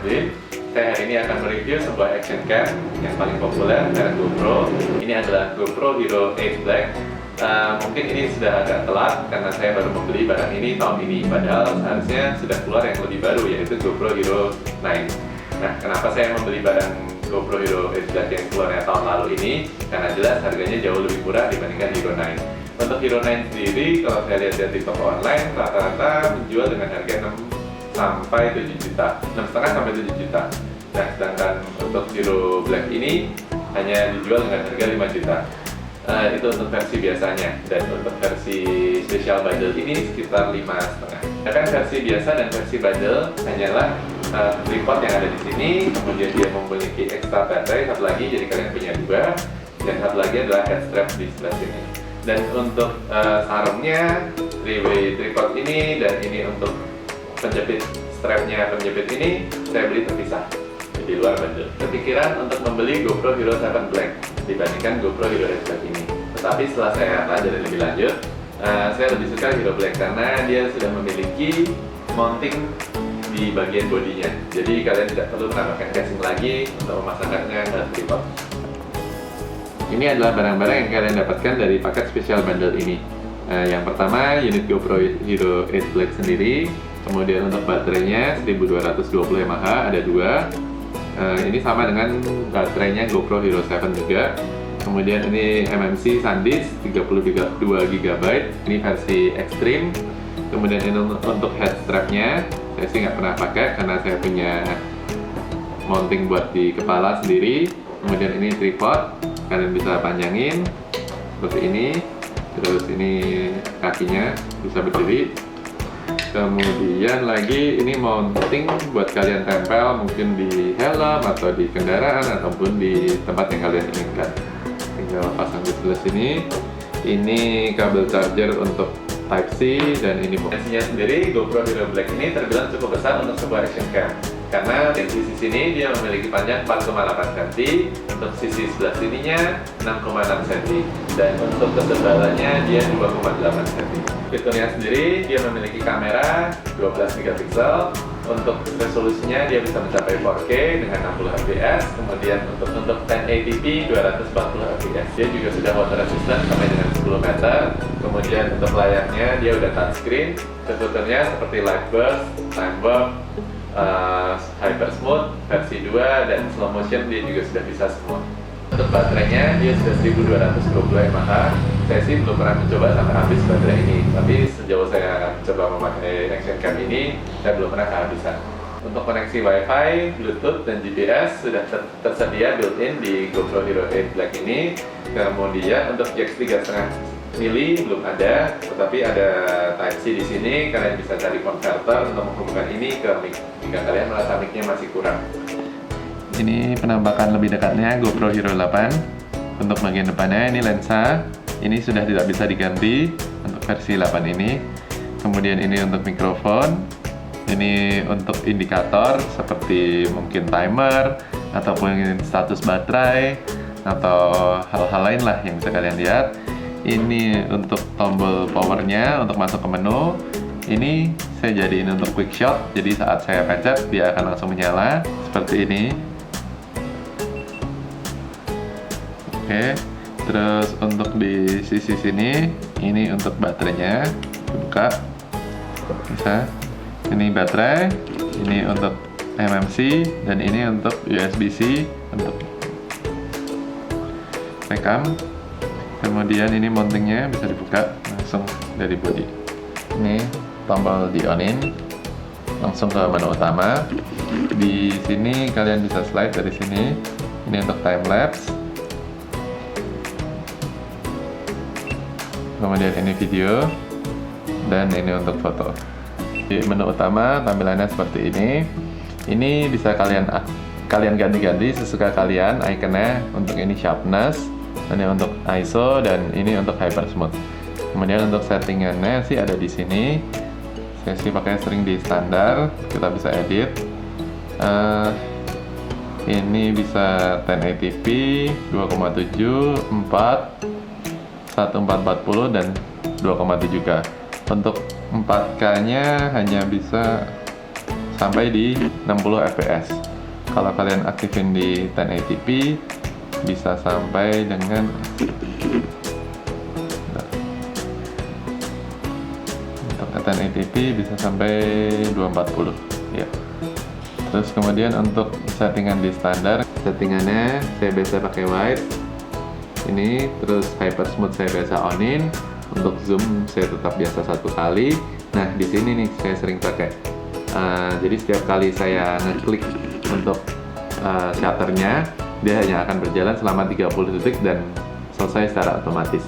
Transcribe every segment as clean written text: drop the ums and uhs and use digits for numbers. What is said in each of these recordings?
Edwin. Saya hari ini akan mereview sebuah action cam yang paling populer dari GoPro. Ini adalah GoPro Hero 8 Black. Mungkin ini sudah agak telat karena saya baru membeli barang ini tahun ini, padahal seharusnya sudah keluar yang lebih baru, yaitu GoPro Hero 9. Nah, kenapa saya membeli barang GoPro Hero 8 Black yang keluarnya tahun lalu ini? Karena jelas harganya jauh lebih murah dibandingkan Hero 9. Untuk Hero 9 sendiri, kalau saya lihat di toko online, rata-rata menjual dengan harga 6 sampai 7 juta, 6,5 sampai 7 juta. Nah, sedangkan untuk Hero Black ini hanya dijual dengan harga 5 juta. Itu untuk versi biasanya, dan untuk versi special bundle ini sekitar 5,5. Sedangkan versi biasa dan versi bundle hanyalah tripod yang ada di sini, kemudian dia memiliki extra baterai satu lagi, jadi kalian punya dua, dan satu lagi adalah head strap di sebelah sini. Dan untuk sarungnya, 3-way tripod ini, dan ini untuk penjepit strapnya, penjepit ini saya beli terpisah di luar bundle. Kepikiran untuk membeli GoPro Hero 7 Black dibandingkan GoPro Hero 8 Black ini. Tetapi setelah saya pelajari lebih lanjut, saya lebih suka Hero Black karena dia sudah memiliki mounting di bagian bodinya. Jadi kalian tidak perlu menambahkan casing lagi untuk memasangkannya ke tripod. Ini adalah barang-barang yang kalian dapatkan dari paket special bundle ini. Yang pertama, unit GoPro Hero 8 Black sendiri. Kemudian untuk baterainya 1220 mAh ada dua. Ini sama dengan baterainya GoPro Hero 7 juga. Kemudian ini MMC SanDisk 32 GB, ini versi ekstrim. Kemudian ini untuk head strapnya, saya sih nggak pernah pakai karena saya punya mounting buat di kepala sendiri. Kemudian ini tripod, kalian bisa panjangin seperti ini. Terus ini kakinya bisa berdiri. Kemudian lagi ini mounting buat kalian tempel mungkin di helm atau di kendaraan ataupun di tempat yang kalian inginkan. Tinggal pasang di sebelah sini. Ini kabel charger untuk Type-C, dan ini potensinya sendiri GoPro Hero Black ini terbilang cukup besar untuk sebuah action cam. Karena di sisi sini dia memiliki panjang 4,8 cm, untuk sisi sebelah sininya 6,6 cm, dan untuk ketebalannya dia 2,8 cm. Fiturnya sendiri dia memiliki kamera 12 megapiksel, untuk resolusinya dia bisa mencapai 4K dengan 60 fps, kemudian untuk 1080p 240 fps. Dia juga sudah water resistant sampai dengan 10 meter. Kemudian untuk layarnya dia udah touchscreen. Fiturnya seperti light burst, time warp, hyper smooth versi 2, dan slow motion dia juga sudah bisa semua. Untuk baterainya dia sudah 1220 mAh. Saya sih belum pernah mencoba sampai habis baterai ini, tapi sejauh saya coba memakai action cam ini saya belum pernah kehabisan. Untuk koneksi WiFi, Bluetooth, dan GPS sudah tersedia built-in di GoPro Hero 8 Black ini. Kemudian untuk jack 3,5 mili belum ada, tetapi ada Type-C di sini. Kalian bisa cari converter untuk menghubungkan ini ke mic jika kalian merasa mic-nya masih kurang. Ini penampakan lebih dekatnya GoPro Hero 8. Untuk bagian depannya ini lensa. Ini sudah tidak bisa diganti untuk versi 8 ini. Kemudian ini untuk mikrofon. Ini untuk indikator seperti mungkin timer ataupun status baterai atau hal-hal lain lah yang bisa kalian lihat. Ini untuk tombol powernya untuk masuk ke menu. Ini saya jadiin untuk quick shot, jadi saat saya pencet dia akan langsung menyala seperti ini. Oke, terus untuk di sisi sini ini untuk baterainya, buka bisa. Ini baterai, ini untuk MMC, dan ini untuk USB-C untuk rekam. Kemudian ini mountingnya bisa dibuka langsung dari body. Ini tombol di on-in, langsung ke menu utama. Di sini kalian bisa slide dari sini. Ini untuk time lapse. Kemudian ini video, dan ini untuk foto. Di menu utama tampilannya seperti ini. Ini bisa kalian ganti-ganti sesuka kalian ikonnya. Untuk ini sharpness, ini untuk ISO, dan ini untuk hyper smooth. Kemudian untuk settingannya sih ada di sini. Saya sih pakai sering di standar. Kita bisa edit. Ini bisa 1080p, 2,7, 4, 1440, dan 2,7K. Untuk 4K nya hanya bisa sampai di 60 fps. Kalau kalian aktifin di 1080p bisa sampai dengan untuk 1080p bisa sampai 240 ya. Terus kemudian untuk settingan di standar, settingannya saya biasa pakai wide ini, terus hyper smooth saya biasa onin. Untuk zoom saya tetap biasa 1 kali. Nah di sini nih saya sering pakai. Jadi setiap kali saya ngeklik untuk shutternya, dia hanya akan berjalan selama 30 detik dan selesai secara otomatis.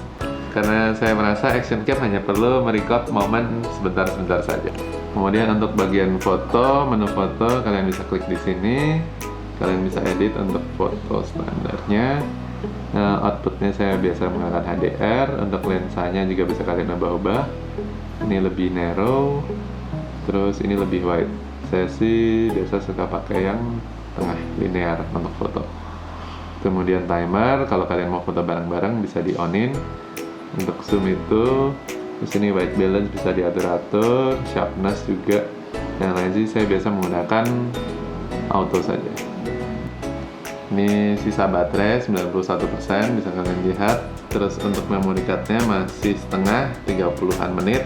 Karena saya merasa action cam hanya perlu merecord momen sebentar-sebentar saja. Kemudian untuk bagian foto, menu foto kalian bisa klik di sini. Kalian bisa edit untuk foto standarnya. Outputnya saya biasa menggunakan HDR. Untuk lensanya juga bisa kalian ubah-ubah. Ini lebih narrow, terus ini lebih wide. Saya sih biasa suka pakai yang tengah, linear untuk foto. Kemudian timer, kalau kalian mau foto bareng-bareng bisa di-onin. Untuk zoom itu, terus ini white balance bisa diatur-atur, sharpness juga. Yang lain sih saya biasa menggunakan auto saja. Ini sisa baterai 91%, bisa kalian lihat. Terus untuk memory cardnya masih setengah, 30-an menit.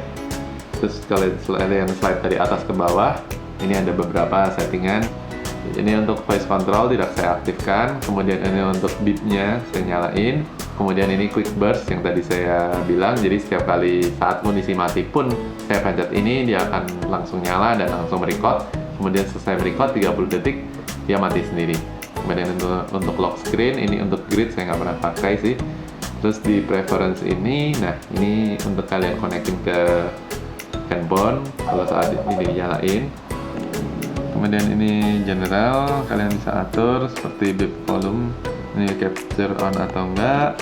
Terus kalau ada yang slide dari atas ke bawah, ini ada beberapa settingan. Ini untuk voice control tidak saya aktifkan. Kemudian ini untuk beep-nya saya nyalain. Kemudian ini quick burst yang tadi saya bilang. Jadi setiap kali saat munisi mati pun saya pencet ini, dia akan langsung nyala dan langsung merecord. Kemudian selesai merecord 30 detik, dia mati sendiri. Kemudian untuk lock screen, ini untuk grid saya nggak pernah pakai sih. Terus di preference ini, nah ini untuk kalian connecting ke handphone kalau saat ini dinyalain. Kemudian ini general, kalian bisa atur seperti beep volume, ini capture on atau enggak,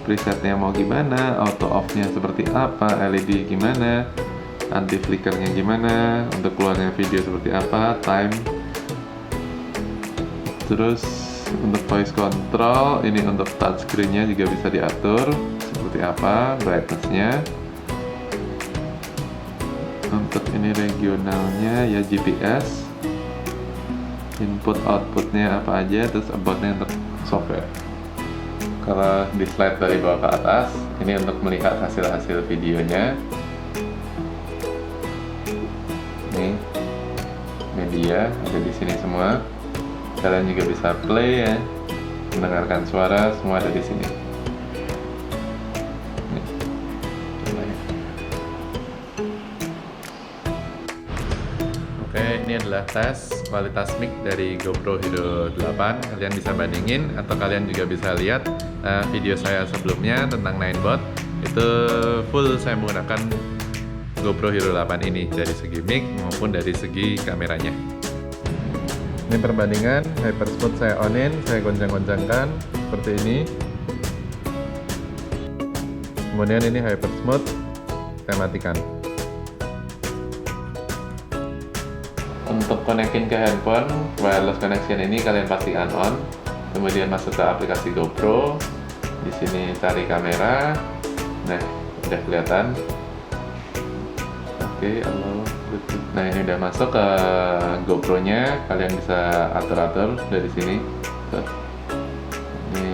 presetnya mau gimana, auto off nya seperti apa, LED gimana, anti flickernya gimana, untuk keluarnya video seperti apa, time. Terus untuk voice control, ini untuk touchscreen-nya juga bisa diatur seperti apa, brightness-nya. Untuk ini regionalnya ya GPS, input outputnya apa aja, terus about-nya untuk software. Kalau di slide dari bawah ke atas, ini untuk melihat hasil-hasil videonya. Ini media ada di sini semua. Kalian juga bisa play ya, mendengarkan suara, semua ada di sini. Oke, ini adalah tes kualitas mic dari GoPro Hero 8. Kalian bisa bandingin atau kalian juga bisa lihat video saya sebelumnya tentang Ninebot. Itu full saya menggunakan GoPro Hero 8 ini dari segi mic maupun dari segi kameranya. Ini perbandingan, hyper smooth saya onin, saya goncang-goncangkan seperti ini. Kemudian ini hyper smooth saya matikan. Untuk connecting ke handphone, wireless connection ini kalian pastikan on. Kemudian masuk ke aplikasi GoPro. Di sini cari kamera. Nah, udah kelihatan. Oke, nah ini udah masuk ke GoPro-nya. Kalian bisa atur-atur dari sini. Ini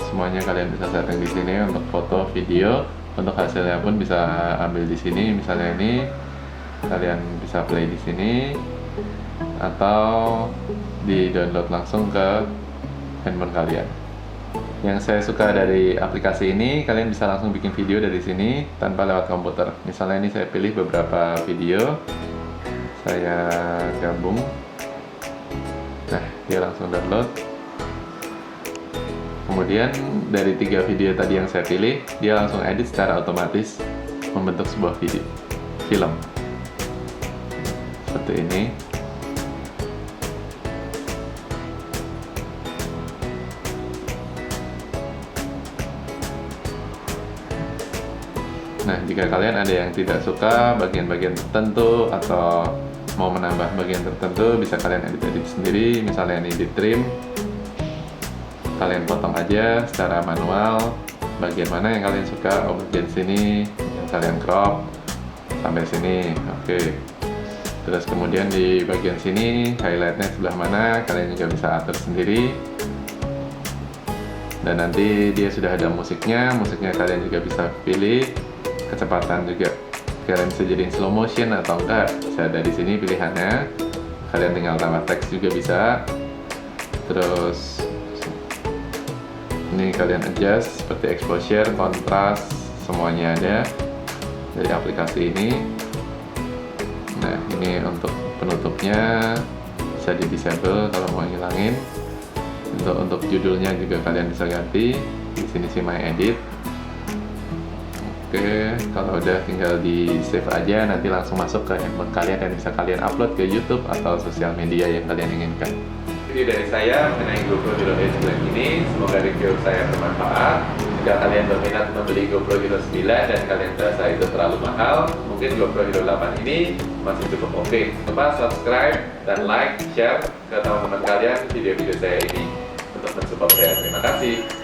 semuanya kalian bisa setting di sini untuk foto, video. Untuk hasilnya pun bisa ambil di sini. Misalnya ini, kalian bisa play di sini atau di-download langsung ke handphone kalian. Yang saya suka dari aplikasi ini, kalian bisa langsung bikin video dari sini tanpa lewat komputer. Misalnya ini saya pilih beberapa video, saya gabung. Nah, dia langsung download. Kemudian dari 3 video tadi yang saya pilih, dia langsung edit secara otomatis membentuk sebuah video, film. Seperti ini. Nah, jika kalian ada yang tidak suka bagian-bagian tertentu atau mau menambah bagian tertentu, bisa kalian edit-edit sendiri. Misalnya ini di trim, kalian potong aja secara manual bagian mana yang kalian suka. Oh, bagian sini yang kalian crop sampai sini. Oke. Terus kemudian di bagian sini highlightnya sebelah mana kalian juga bisa atur sendiri. Dan nanti dia sudah ada musiknya kalian juga bisa pilih. Kecepatan juga kalian bisa jadiin slow motion atau enggak, bisa ada di sini pilihannya. Kalian tinggal tambah teks juga bisa. Terus ini kalian adjust seperti exposure, kontras, semuanya ada dari aplikasi ini. Nah, ini untuk penutupnya bisa di disable kalau mau ngilangin. Untuk judulnya juga kalian bisa ganti. Di sini sih my edit. Oke, kalau udah tinggal di save aja, nanti langsung masuk ke handphone kalian dan bisa kalian upload ke YouTube atau sosial media yang kalian inginkan. Jadi dari saya mengenai GoPro Hero 8 Black ini, semoga review saya bermanfaat. Jika kalian berminat membeli GoPro Hero 9 dan kalian merasa itu terlalu mahal, mungkin GoPro Hero 8 ini masih cukup oke. Lupa subscribe dan like, share ke teman-teman kalian video-video saya ini untuk mensupport saya. Terima kasih.